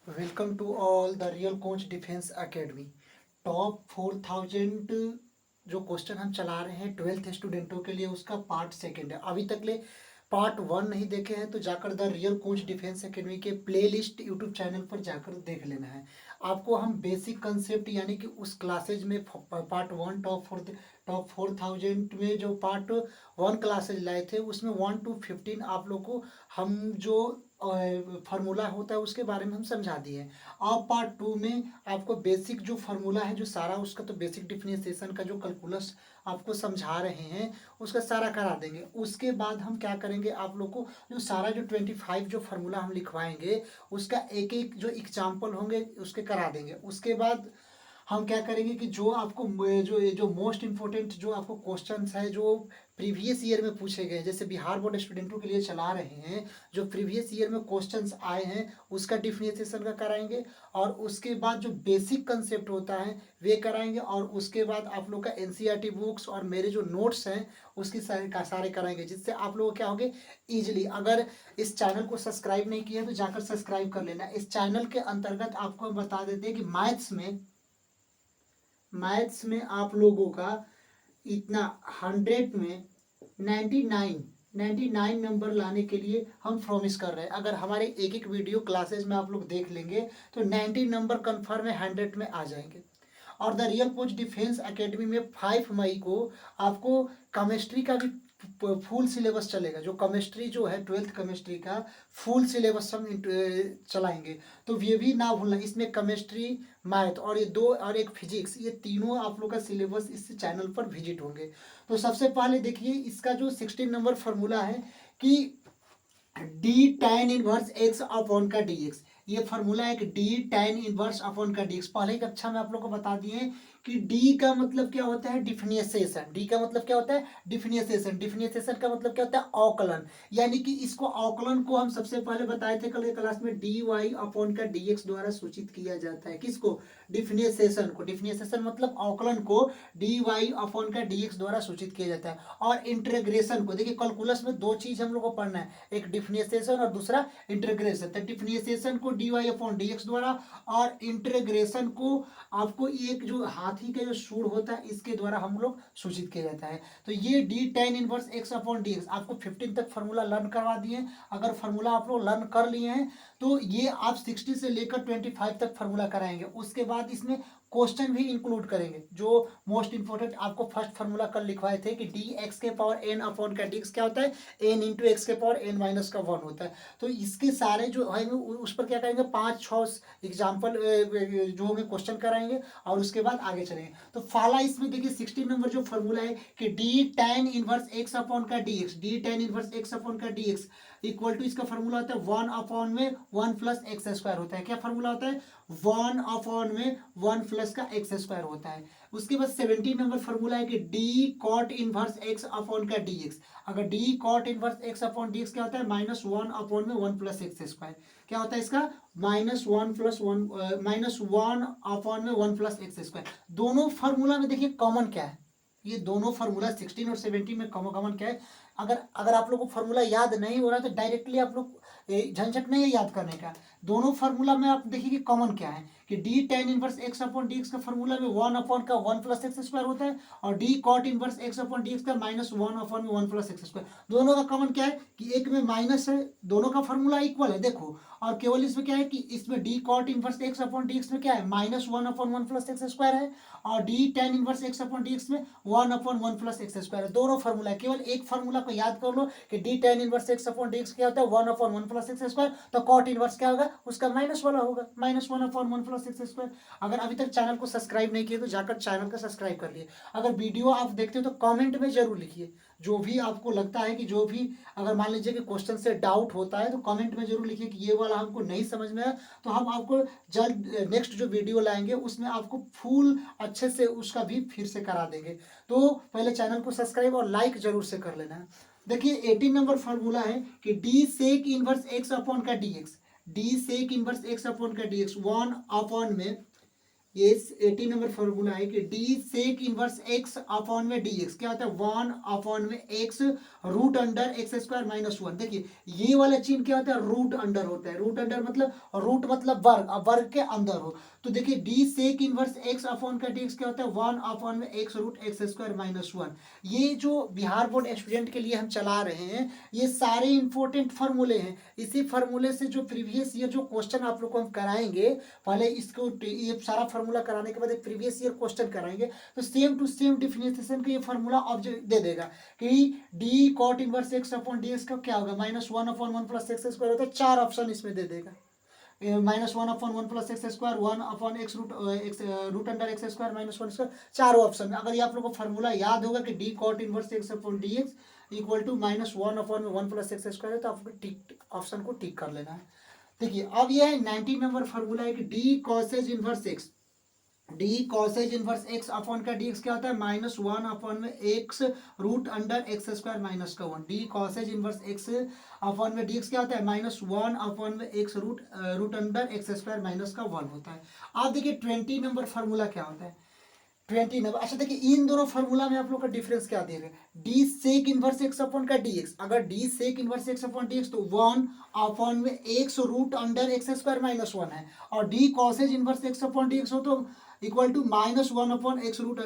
Welcome to all the real coach defence academy. Top 4000 जो question हम चला रहे हैं 12th स्टूडेंटों के लिए, उसका पार्ट सेकंड है। अभी तक ले पार्ट 1 नहीं देखे हैं तो जाकर the real coach defence academy के प्लेलिस्ट यूट्यूब चैनल पर जाकर देख लेना है। आपको हम बेसिक कंसेप्ट यानी कि उस क्लासेज में पार्ट 1 टॉप 4000 में जो पार्ट 1 क्लासेज लाए थे उसमें 1 to 15 आप लोग को हम जो फार्मूला होता है उसके बारे में हम समझा दिए हैं। अब पार्ट 2 में आपको बेसिक जो फार्मूला है, जो सारा उसका तो बेसिक डिफरेंशिएशन का जो कैलकुलस आपको समझा रहे हैं उसका सारा करा देंगे। उसके बाद हम क्या करेंगे, आप लोग को जो सारा जो 25 जो फार्मूला हम लिखवाएंगे उसका एक एक जो एग्जाम्पल होंगे उसके करा देंगे। उसके बाद हम क्या करेंगे कि जो आपको जो मोस्ट इम्पोर्टेंट जो आपको क्वेश्चंस है जो प्रीवियस ईयर में पूछे गए, जैसे बिहार बोर्ड स्टूडेंटों के लिए चला रहे हैं, जो प्रीवियस ईयर में क्वेश्चंस आए हैं उसका डिफरेंशिएशन का कराएंगे। और उसके बाद जो बेसिक कंसेप्ट होता है वे कराएंगे। और उसके बाद आप लोग का एनसीईआरटी बुक्स और मेरे जो नोट्स हैं उसकी सारे कराएंगे, जिससे आप लोग क्या होंगे ईजिली। अगर इस चैनल को सब्सक्राइब नहीं किया तो जाकर सब्सक्राइब कर लेना। इस चैनल के अंतर्गत आपको हम बता देते हैं कि मैथ्स में आप लोगों का इतना 100 में 99 नंबर लाने के लिए हम प्रॉमिस कर रहे हैं। अगर हमारे एक एक वीडियो क्लासेस में आप लोग देख लेंगे तो 90 नंबर कन्फर्म है, 100 में आ जाएंगे। और the real coach defence academy में 5 मई को आपको केमिस्ट्री का भी फुल सिलेबस चलेगा। जो केमिस्ट्री जो है 12th केमिस्ट्री का फुल सिलेबस हम चलाएंगे। तो ये भी ना भूलना, इसमें केमिस्ट्री, मैथ और ये दो और एक फिजिक्स, ये तीनों आप लोग का सिलेबस इस चैनल पर विजिट होंगे। तो सबसे पहले देखिए इसका जो 16 नंबर फॉर्मूला है कि d tan inverse x upon का डी एक्स, ये फॉर्मूला है कि डी tan इनवर्स अपॉन का डी एक्स। पहले ही कक्षा में आप लोग को बता दिए कि डी का मतलब क्या होता है डिफरेंशिएशन। डी का मतलब क्या होता है डिफरेंशिएशन। डिफरेंशिएशन का मतलब क्या होता है अवकलन। यानी कि इसको अवकलन को हम सबसे पहले बताए थे कल के क्लास में, डी वाई अपॉन का डी एक्स द्वारा सूचित किया जाता है। किसको? डिफरेंशिएशन को। डिफरेंशिएशन मतलब अवकलन को डी वाई अपॉन का डी एक्स द्वारा सूचित किया जाता है। और इंटीग्रेशन को देखिए, कैलकुलस में दो चीज हम लोग को पढ़ना है, एक डिफरेंशिएशन और दूसरा इंटीग्रेशन। तो डिफरेंशिएशन को d y upon d x द्वारा और इंटीग्रेशन को आपको एक जो हाथी का जो सूंड होता है इसके द्वारा हम लोग सूचित किया जाता है। तो ये D tan inverse x upon d x आपको 15 तक फार्मूला लर्न करवा दिए। अगर फार्मूला आप लोग लर्न कर लिए हैं तो ये आप 60 से लेकर 25 तक फार्मूला कराएंगे। उसके बाद इसमें क्वेश्चन भी इंक्लूड करेंगे। जो मोस्ट इंपोर्टेंट आपको फर्स्ट फार्मूला कल लिखवाए थे कि डी एक्स के पावर एन अपॉन का डी एक्स क्या होता है, एन इंटू एक्स के पावर एन माइनस का 1 होता है। तो इसके सारे जो है उस पर क्या करेंगे 5-6 एग्जाम्पल जो होंगे क्वेश्चन कराएंगे और उसके बाद आगे चलेंगे। तो फाला इसमें देखिए 16 नंबर जो फार्मूला है कि d tan inverse x upon का d x, d tan inverse x upon का डी एक्स इक्वल टू, इसका फार्मूला होता है 1 अपॉन में 1 प्लस एक्स स्क्वायर होता है। क्या फार्मूला होता है 1 अपॉन में 1 प्लस का एक्स स्क्वायर होता है। उसके बाद 17 नंबर फार्मूला है कि d cot inverse x upon का डी एक्स। अगर d cot inverse x upon d x क्या होता है -1 अपॉन में 1 प्लस एक्स स्क्वायर। क्या होता है इसका -1 अपॉन में 1 प्लस एक्स स्क्वायर। दोनों फार्मूला में देखिए कॉमन क्या है, ये दोनों फार्मूला 16 और 17 में कॉमन क्या है। अगर आप लोग को फार्मूला याद नहीं हो रहा तो डायरेक्टली आप लोग झंझट नहीं है याद करने का। दोनों फार्मूला में आप देखिए कि कॉमन क्या है कि d tan inverse x upon d x का फार्मूला में 1 अपॉन का 1 प्लस एक्स स्क्वायर होता है और d cot inverse x upon d x का -1 अपॉन में 1 प्लस एक्स स्क्वायर। दोनों का कॉमन क्या है कि एक में माइनस है, दोनों का फार्मूला इक्वल है देखो। और केवल इसमें क्या है कि इसमें d cot inverse x upon d x में क्या है -1 अपॉन 1 प्लस एक्स स्क्वायर है और D tan inverse x upon d x में 1 अपॉन 1 प्लस एक्स स्क्वायर है। दोनों फार्मूला है, केवल एक फार्मूला को याद कर लो कि d tan inverse x upon d x क्या होता है 1 अपॉन 1 प्लस एक्स स्क्वायर। तो कॉट इनवर्स क्या होगा उसका माइनस वाला होगा, -1 अपॉन 1 प्लस एक्स स्क्वायर। अगर अभी तक चैनल को सब्सक्राइब नहीं किए तो जाकर चैनल को सब्सक्राइब कर लिए। अगर वीडियो आप देखते हो तो कमेंट में जरूर लिखिए जो भी आपको लगता है कि जो भी, अगर मान लीजिए कि क्वेश्चन से डाउट होता है तो कमेंट में जरूर लिखिए कि ये वाला हमको नहीं समझ में आया। तो हम आपको जल्द नेक्स्ट जो वीडियो लाएंगे उसमें आपको फुल अच्छे से उसका भी फिर से करा देंगे। तो पहले चैनल को सब्सक्राइब और लाइक जरूर से कर लेना है। देखिए 18 नंबर फार्मूला है कि d sec inverse x upon का d x, d sec inverse x upon का डी एक्स 1 अपॉन में ये 18 नंबर फॉर्मूला है कि d sec inverse x upon में डी एक्स क्या होता है 1 अपॉन में x root under x square minus 1। देखिए ये वाला चिन्ह क्या होता है रूट अंडर होता है। रूट अंडर मतलब रूट मतलब वर्ग, अब वर्ग के अंदर हो। तो देखिए d sec inverse x upon का डी एक्स क्या होता है 1 अपॉन में x root x square minus 1। ये जो बिहार बोर्ड स्टूडेंट के लिए हम चला रहे हैं ये सारे इंपॉर्टेंट फार्मूले हैं। इसी फार्मूले से जो प्रीवियस ईयर जो क्वेश्चन आप लोग को हम कराएंगे, पहले इसको ये सारा फार्मूला कराने के बाद एक प्रीवियस ईयर क्वेश्चन कराएंगे तो सेम टू सेम डिफिनेशन का ये फार्मूला ऑब्जेक्ट दे देगा कि d cot inverse x upon d x का क्या होगा -1 अपॉन 1 प्लस एक्स स्क्वायर होता है। 4 ऑप्शन इसमें दे देगा -1 upon 1 plus x square 1 upon x root under x square -1 square, चारों ऑप्शन में। अगर ये आप लोग को फार्मूला याद होगा कि d cot inverse x upon d x equal to -1 upon 1 plus x square है तो आपको टिक ऑप्शन को टिक कर लेना है। देखिए अब यह है 19 नंबर फार्मूला है कि d cosec inverse x, d cosec inverse x upon का डी एक्स क्या होता है -1 अपॉन में x root under x square minus का 1। D cosec inverse x upon में डी एक्स क्या होता है -1 अपॉन में x root under x square minus का 1 होता है। आप देखिए 20 नंबर फार्मूला क्या होता है 20 नंबर। अच्छा देखिए इन दोनों फार्मूला में आप लोग का डिफरेंस क्या देगा d sec inverse x upon का डी एक्स, अगर d sec inverse x upon d x तो 1 अपॉन में x root under x square minus 1 है, और d cosec inverse x upon d x हो तो equal to -1 upon x root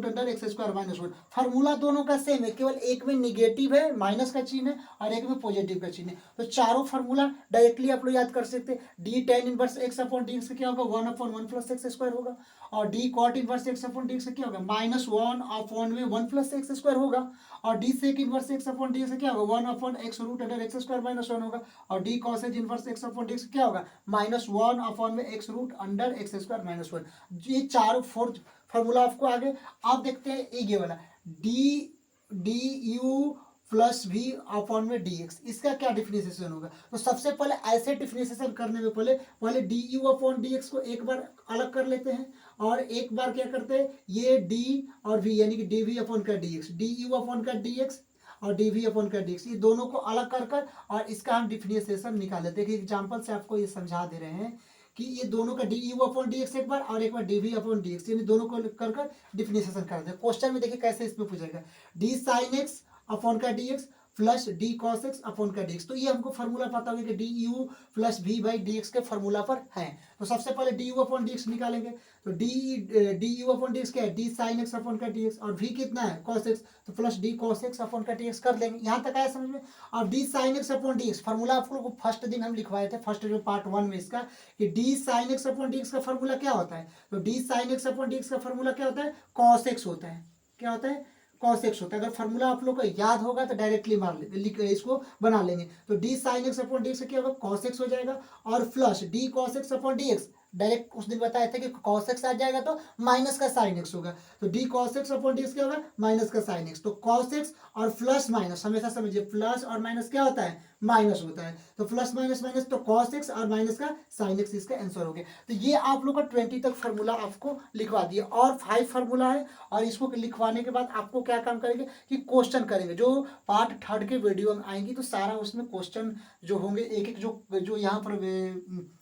under x square minus 1। Formula दोनों का same है, केवल एक में निगेटिव है माइनस का चिन्ह है और एक में पॉजिटिव का चिन्ह है। तो चारों फार्मूला डायरेक्टली आप लोग याद कर सकते हैं। D tan inverse x upon d x क्या होगा 1 अपॉन 1 प्लस एक्स स्क्वायर होगा, और d cot inverse x upon d x क्या होगा -1 अपॉन में 1 प्लस एक्स स्क्वायर होगा, और d sec inverse x upon d x क्या होगा 1 upon x root under x square minus 1 होगा, और d cosec inverse x upon d x क्या होगा -1 अपॉन में x root under x square minus 1। ये चारों फोर्थ फार्मूला आपको आगे। आप देखते हैं ये वाला d d u plus v upon में डी एक्स, इसका क्या डिफिनेशन होगा। तो सबसे पहले ऐसे डिफिनेशन करने में पहले पहले d u upon d x को एक बार अलग कर लेते हैं, और एक बार क्या करते हैं ये डी और वी यानी कि डी वी अपॉन का d x, d u upon का डी एक्स और डी वी अपॉन का डी एक्स, ये दोनों को अलग कर कर और इसका हम डिफिनेशन निकाल लेते हैं। एग्जाम्पल से आपको ये समझा दे रहे हैं कि ये दोनों का d u upon d x एक बार और एक बार d v upon d x, यानी दोनों को कर कर डिफिनेशन कर दें। क्वेश्चन में देखिए कैसे इसमें पूछेगा डी साइन एक्स अपॉन का d x plus d cos x upon का डी एक्स। तो ये हमको फार्मूला पता होगा कि d u plus v by d x के फार्मूला पर है। तो सबसे पहले d u upon d x निकालेंगे, तो d u upon d x क्या है डी साइन एक्स अपॉन का डी एक्स, और वी कितना है कॉस एक्स तो plus d cos x upon का डी एक्स कर लेंगे। यहाँ तक आया समझ में। और D sine x upon d x formula आप लोग को फर्स्ट दिन हम लिखवाए थे, फर्स्ट जो पार्ट 1 में इसका, कि D sine x upon d x का फार्मूला क्या होता है। तो D sine x upon d x का फार्मूला क्या होता है कॉस एक्स होता है। क्या होता है कॉस एक्स होता है। अगर फार्मूला आप लोग को याद होगा तो डायरेक्टली मार ले इसको बना लेंगे। तो D sine x upon d x क्या होगा कॉस एक्स हो जाएगा, और plus d cos x upon d x direct उस दिन बताया था कि कॉस एक्स आ जाएगा तो माइनस का साइन एक्स होगा, तो d cos x upon d x क्या होगा माइनस का साइन एक्स। तो कॉस एक्स और प्लस माइनस हमेशा समझिए प्लस और माइनस क्या होता है माइनस होता है, तो प्लस माइनस माइनस तो कॉस एक्स और माइनस का साइन एक्स इसका आंसर हो गया। तो ये आप लोग का 20 तक फार्मूला आपको लिखवा दिया, और 5 फार्मूला है, और इसको लिखवाने के बाद आपको क्या काम करेंगे कि क्वेश्चन करेंगे। जो पार्ट 3 के वीडियो में आएंगी तो सारा उसमें क्वेश्चन जो होंगे एक एक जो यहाँ पर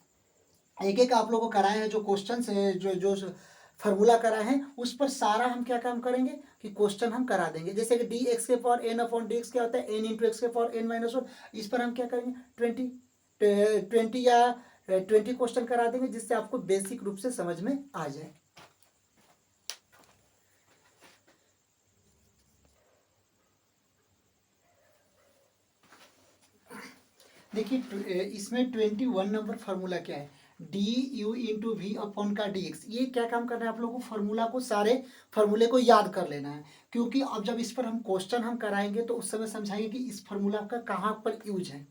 एक एक आप लोगों को कराए हैं जो क्वेश्चन है जो जो फार्मूला कराए हैं उस पर सारा हम क्या काम करेंगे कि क्वेश्चन हम करा देंगे। जैसे कि डी एक्स के power n upon d x क्या होता है एन इंटू एक्स के पावर एन माइनस 1, इस पर हम क्या करेंगे 20 या 20 क्वेश्चन करा देंगे जिससे आपको बेसिक रूप से समझ में आ जाए। देखिए इसमें 21 नंबर फार्मूला क्या है d u into v upon का डी एक्स। ये क्या काम करना है आप लोगों को फार्मूला को सारे फार्मूले को याद कर लेना है, क्योंकि अब जब इस पर हम क्वेश्चन हम कराएंगे तो उस समय समझाएंगे कि इस फार्मूला का कहाँ पर यूज है।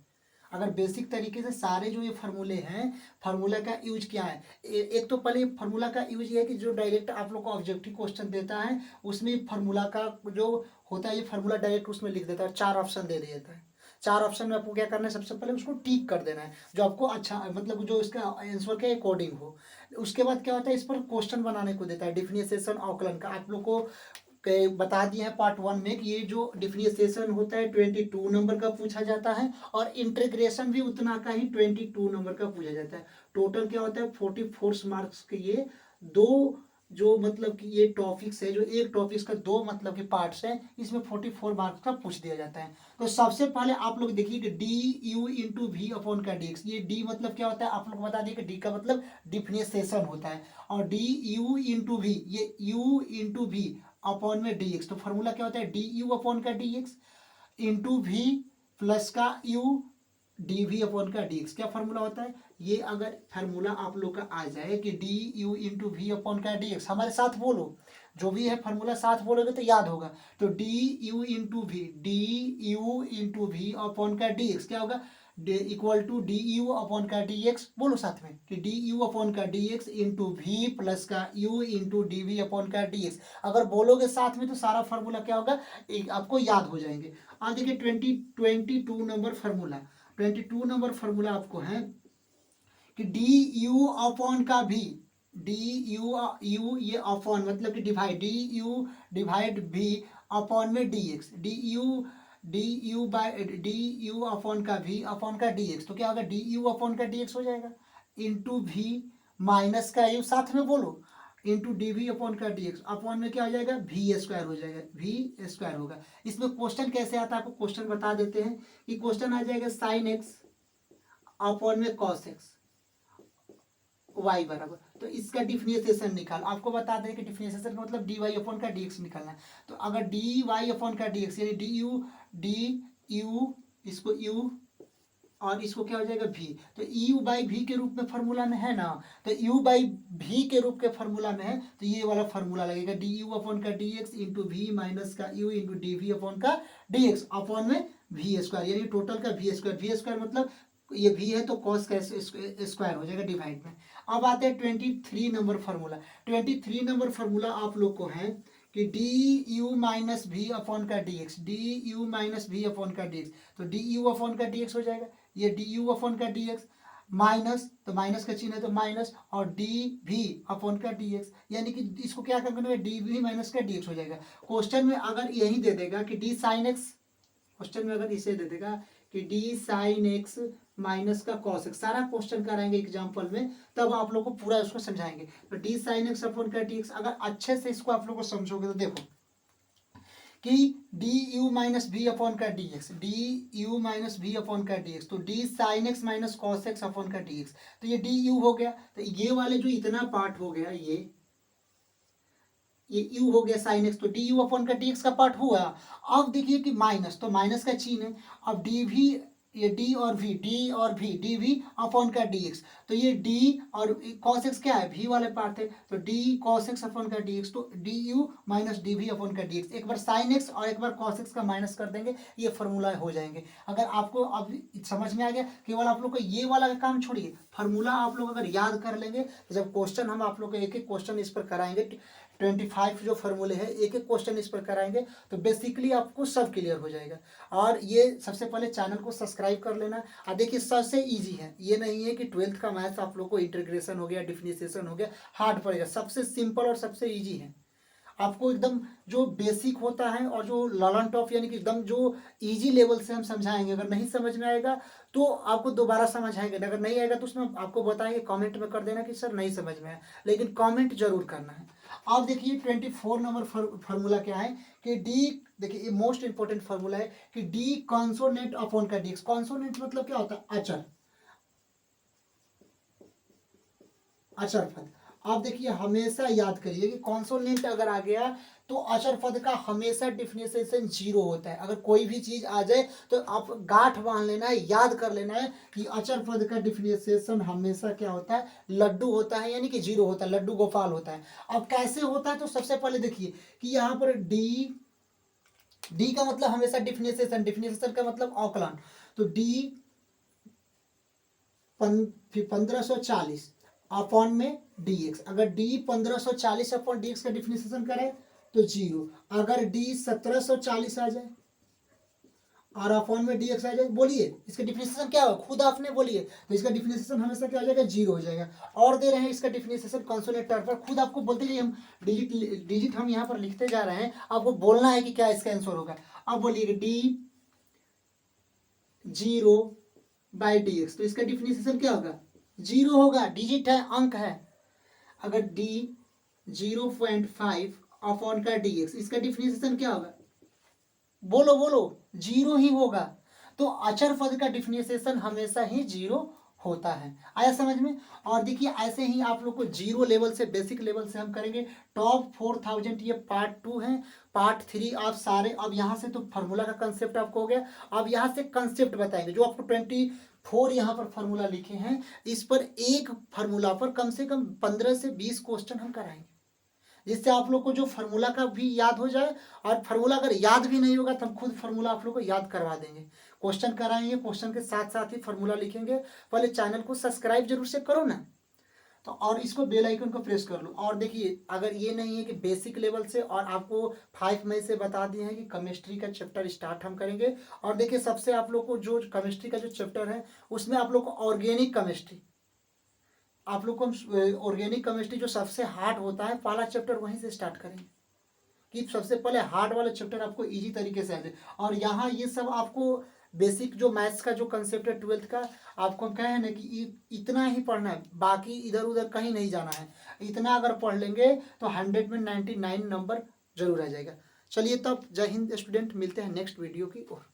अगर बेसिक तरीके से सारे जो ये फार्मूले हैं फार्मूला का यूज क्या है, एक तो पहले फार्मूला का यूज ये है कि जो डायरेक्ट आप लोग को ऑब्जेक्टिव क्वेश्चन देता है उसमें फार्मूला का जो होता है ये फार्मूला डायरेक्ट उसमें लिख देता है, 4 ऑप्शन दे देता है। 4 ऑप्शन में आपको क्या करना है सबसे पहले उसको टिक कर देना है जो आपको अच्छा मतलब जो इसका आंसर के अकॉर्डिंग हो। उसके बाद क्या होता है इस पर क्वेश्चन बनाने को देता है डिफरेंशिएशन अवकलन का। आप लोग को बता दिया है पार्ट 1 में कि ये जो डिफरेंशिएशन होता है 22 नंबर का पूछा जाता है, और इंटीग्रेशन भी उतना का ही 22 नंबर का पूछा जाता है। टोटल क्या होता है 44 मार्क्स के ये दो जो मतलब कि ये टॉपिक्स है, जो एक टॉपिक्स का दो मतलब कि पार्ट्स हैं, इसमें 44 मार्क्स का पूछ दिया जाता है। तो सबसे पहले आप लोग देखिए कि d u into v upon का डी एक्स, ये डी मतलब क्या होता है आप लोग बता दिए कि डी का मतलब डिफरेंशिएशन होता है, और डी यू इंटू वी, ये यू इंटू वी अपॉन में डी एक्स, तो फॉर्मूला क्या होता है डी यू अपॉन का d x into v plus का यू डी वी अपॉन का डी एक्स, क्या फार्मूला होता है ये, अगर फार्मूला आप लोग का आ जाए कि d u into v upon का डी एक्स, हमारे साथ बोलो, जो भी है फार्मूला साथ बोलोगे तो याद होगा। तो d u into v, d u into v upon का डी एक्स क्या होगा, equal to d u upon का डी एक्स, बोलो साथ में कि डी यू अपॉन का d x into v plus का u into d v upon का डी एक्स, अगर बोलोगे साथ में तो सारा फार्मूला क्या होगा आपको याद हो जाएंगे। अब देखिए 22 नंबर फार्मूला, 22 नंबर फार्मूला आपको है कि डी यू अपॉन का भी, डी यू यू ये अपॉन मतलब कि divide, d u divide v upon में d x, d u by d u upon का भी अपॉन का डी एक्स, तो क्या होगा डी यू अपॉन का डी एक्स हो जाएगा इंटू भी माइनस का यू, साथ में बोलो इंटू डी वी अपॉन का डी एक्स, अपॉन में क्या हो जाएगा वी स्क्वायर हो जाएगा, वी स्क्वायर होगा। इसमें क्वेश्चन कैसे आता है आपको क्वेश्चन बता देते हैं कि क्वेश्चन आ जाएगा साइन एक्स अपॉन में कॉस एक्स वाई बराबर, तो इसका डिफरेंशिएशन निकाल, आपको बता दें कि डिफरेंशिएशन का मतलब डी वाई अपॉन का डी एक्स निकालना है। तो अगर डी वाई अपॉन का डी एक्स यानी डी यू इसको यू और इसको क्या हो जाएगा भी, तो यू बाई भी के रूप में फार्मूला में है ना, तो यू बाई भी के रूप के फार्मूला में है, तो ये वाला फार्मूला लगेगा डी यू अपॉन का d x into v minus का u into d v upon का डी एक्स अपॉन में वी स्क्वायर, यानी टोटल का वी स्क्वायर मतलब ये भी है तो कॉस का स्क्वायर हो जाएगा डिवाइड में। अब आते हैं 23 नंबर फार्मूला, 23 नंबर फार्मूला आप लोग को है कि डी यू माइनस भी अपॉन का d x, d u minus भी अपॉन का डी एक्स, तो डी यू अपॉन का डी एक्स हो जाएगा, ये डी यू अपॉन का डी एक्स माइनस, तो माइनस का चिन्ह है तो माइनस, और डी भी अपॉन का डी एक्स, यानी कि इसको क्या करना डी भी माइनस का डी एक्स हो जाएगा। क्वेश्चन में अगर यही दे देगा कि डी साइन एक्स, क्वेश्चन में अगर इसे दे देगा कि डी साइन एक्स माइनस का कॉस एक्स, सारा क्वेश्चन कराएंगे एग्जाम्पल में तब आप लोग को पूरा उसको समझाएंगे। तो डी साइन एक्स अपॉन का डी एक्स, अगर अच्छे से इसको आप लोग को समझोगे तो देखो कि डी यू माइनस भी अपॉन का d x, d u minus भी अपॉन का डी एक्स, तो D sine x minus cos x upon का डी एक्स, तो ये डी यू हो गया, तो ये वाले जो इतना पार्ट हो गया ये यू हो गया साइन एक्स, तो डी यू अपॉन का डी एक्स का पार्ट हुआ। अब देखिए कि माइनस, तो माइनस का चिन्ह है, अब डी भी ये डी और वी डी वी अपॉन का डी एक्स, तो ये डी और कॉस एक्स क्या है भी वाले पार्ट है, तो डी कॉस एक्स अपॉन का डी एक्स, तो d u minus d v upon का डी एक्स, एक बार साइन एक्स और एक बार कॉस एक्स का माइनस कर देंगे ये फार्मूला हो जाएंगे। अगर आपको अब समझ में आ गया, केवल आप लोग को ये वाला काम छोड़िए, फार्मूला आप लोग अगर याद कर लेंगे तो जब क्वेश्चन हम आप लोग को एक एक क्वेश्चन इस पर कराएंगे 25 जो फार्मूले हैं एक एक क्वेश्चन इस पर कराएंगे तो बेसिकली आपको सब क्लियर हो जाएगा। और ये सबसे पहले चैनल को सब्सक्राइब कर लेना। और देखिए सबसे इजी है, ये नहीं है कि 12th का मैथ्स आप लोग को इंटीग्रेशन हो गया डिफरेंशिएशन हो गया हार्ड पड़ेगा, सबसे सिंपल और सबसे इजी है। आपको एकदम जो बेसिक होता है और जो लर्न टॉप यानी कि एकदम जो इजी लेवल से हम समझाएंगे, अगर नहीं समझ में आएगा तो आपको दोबारा समझ आएगा, अगर नहीं आएगा तो उसमें आपको बताएंगे, कमेंट में कर देना कि सर नहीं समझ में आया, लेकिन कमेंट जरूर करना है। अब देखिए 24 नंबर फार्मूला क्या है कि डी, देखिए ये मोस्ट इंपोर्टेंट फार्मूला है कि डी कॉन्सोनेंट अपॉन का डी एक्स। कॉन्सोनेंट मतलब क्या होता है अचर, अचर पद। आप देखिए हमेशा याद करिए कि कॉन्सोनेंट अगर आ गया तो अचर पद का हमेशा डिफरेंशिएशन जीरो होता है। अगर कोई भी चीज आ जाए तो आप गांठ बांध लेना है, याद कर लेना है कि अचर पद का डिफरेंशिएशन हमेशा क्या होता है लड्डू होता है, यानी कि जीरो होता है, लड्डू गोपाल होता है। अब कैसे होता है तो सबसे पहले देखिए कि यहाँ पर डी का मतलब हमेशा डिफरेंशिएशन, डिफरेंशिएशन का मतलब अवकलन, तो डी 1540 अपॉन में डी एक्स, अगर डी 1540 अपॉन डी एक्स का डिफरेंशिएशन करें तो जीरो, अगर डी 1740 आ जाए और अपॉन में डी एक्स आ जाए, बोलिए इसका डिफरेंशिएशन क्या होगा खुद आपने बोलिए, तो इसका डिफरेंशिएशन हमेशा क्या हो जाएगा जीरो हो जाएगा। और दे रहे हैं इसका डिफरेंशिएशन कॉन्सोनेंट टर्म पर, खुद आपको बोलते जाइए, हम डिजिट हम यहाँ पर लिखते जा रहे हैं, आपको बोलना है कि क्या इसका आंसर होगा। अब बोलिए डी 0 बाई डी एक्स, तो इसका डिफरेंशिएशन क्या होगा जीरो होगा, डिजिट है अंक है। अगर d 0.5 अपॉन का dx, इसका डिफिनेशन क्या होगा? बोलो बोलो, जीरो ही होगा। तो अचर पद का डिफिनेशन हमेशा ही जीरो होता है। आया समझ में? और देखिए ऐसे ही आप लोग को जीरो लेवल से, बेसिक लेवल से हम करेंगे। टॉप 4000 ये पार्ट 2 है। पार्ट 3 आप सारे, अब यहाँ से तो फार्मूला का कंसेप्ट आपको हो गया। अब यहाँ से कंसेप्ट बताएंगे जो आपको 24 यहाँ पर फार्मूला लिखे हैं, इस पर एक फार्मूला पर कम से कम 15 से 20 क्वेश्चन हम कराएंगे, जिससे आप लोग को जो फार्मूला का भी याद हो जाए। और फार्मूला अगर याद भी नहीं होगा तो हम खुद फार्मूला आप लोग को याद करवा देंगे। क्वेश्चन कराएंगे, क्वेश्चन के साथ साथ ही फार्मूला लिखेंगे। पहले चैनल को सब्सक्राइब जरूर से करो ना, तो और इसको बेल आइकन को प्रेस कर लो। और देखिए अगर ये नहीं है कि बेसिक लेवल से, और आपको 5 मई से बता दिए हैं कि केमिस्ट्री का चैप्टर स्टार्ट हम करेंगे। और देखिए सबसे आप लोग को जो केमिस्ट्री का जो चैप्टर है उसमें आप लोग को ऑर्गेनिक केमिस्ट्री, आप लोग को ऑर्गेनिक केमिस्ट्री जो सबसे हार्ड होता है, पहला चैप्टर वहीं से स्टार्ट करेंगे कि सबसे पहले हार्ड वाला चैप्टर आपको इजी तरीके से आ जाए। और यहाँ ये सब आपको बेसिक जो मैथ्स का जो कंसेप्ट है 12th का, आपको क्या है ना कि इतना ही पढ़ना है, बाकी इधर उधर कहीं नहीं जाना है। इतना अगर पढ़ लेंगे तो 100 में 99 नंबर जरूर आ जाएगा। चलिए तब जय हिंद स्टूडेंट, मिलते हैं नेक्स्ट वीडियो की ओर।